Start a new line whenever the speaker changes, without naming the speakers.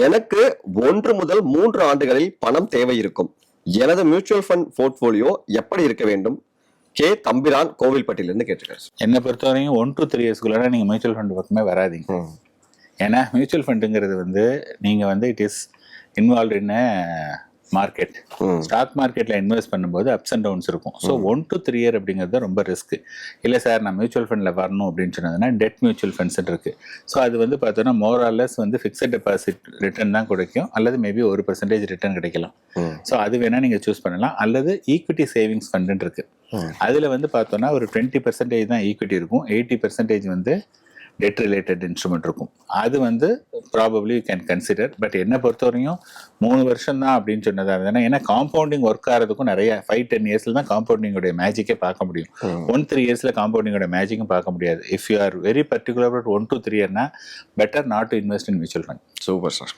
எனக்கு 1 முதல் 3 ஆண்டுகளில் பணம் தேவை இருக்கும். எனது மியூச்சுவல் ஃபண்ட் போர்ட்போலியோ எப்படி இருக்க வேண்டும்? கே தம்பிரான் கோவில்பட்டியிலிருந்து கேட்டிருக்காரு.
என்னை பொறுத்தவரையும் 1 to 3 இயர்ஸ்க்குள்ள நீங்கள் மியூச்சுவல் ஃபண்ட் பக்கமே வராதிங்க. ஏன்னா மியூச்சுவல் ஃபண்டுங்கிறது நீங்கள் it is involve in market. Stock மார்க்கெட்டில் இன்வெஸ்ட் பண்ணும்போது அப்ஸ் அண்ட் டவுன்ஸ் இருக்கும். ஸோ 1 to 3 இயர் அப்படிங்கிறது ரொம்ப ரிஸ்க். இல்லை சார் நான் மியூச்சுவல் ஃபண்டில் வரணும் அப்படின்னு சொன்னதுன்னா டெட் மியூச்சுவல் ஃபண்ட்ஸ் இருக்குது. ஸோ அது பார்த்தோன்னா மோராலஸ் ஃபிக்ஸட் டெபாசிட் ரிட்டர்ன் தான் கிடைக்கும், அல்லது மேபி 1% ரிட்டர்ன் கிடைக்கலாம். ஸோ அது வேணால் நீங்கள் சூஸ் பண்ணலாம். அல்லது ஈக்விட்டி சேவிங்ஸ் ஃபண்டுன்னு இருக்குது. அதில் பார்த்தோன்னா ஒரு 20% தான் ஈக்விட்டி இருக்கும், 80% டெட் ரிலேட்டட் இன்ஸ்ட்ருமெண்ட் இருக்கும். அது probably you can consider. But என்னை பொறுத்தவரையும் 3 வருஷம் தான் அப்படின்னு சொன்னதாக இருந்ததுன்னா, ஏன்னா காம்பவுண்டிங் ஒர்க் ஆகிறதுக்கும் நிறைய 5-10 இயர்ஸில் தான் காம்பவுண்டிங்கோடைய மேஜிக்கே பார்க்க முடியும். 1-3 இயர்ஸில் காம்பவுண்டிங்கோட மேஜிக்கும் பார்க்க முடியாது. If you are very particular 1 to 3 இயர்னா better not to invest in mutual fund.
Super sir.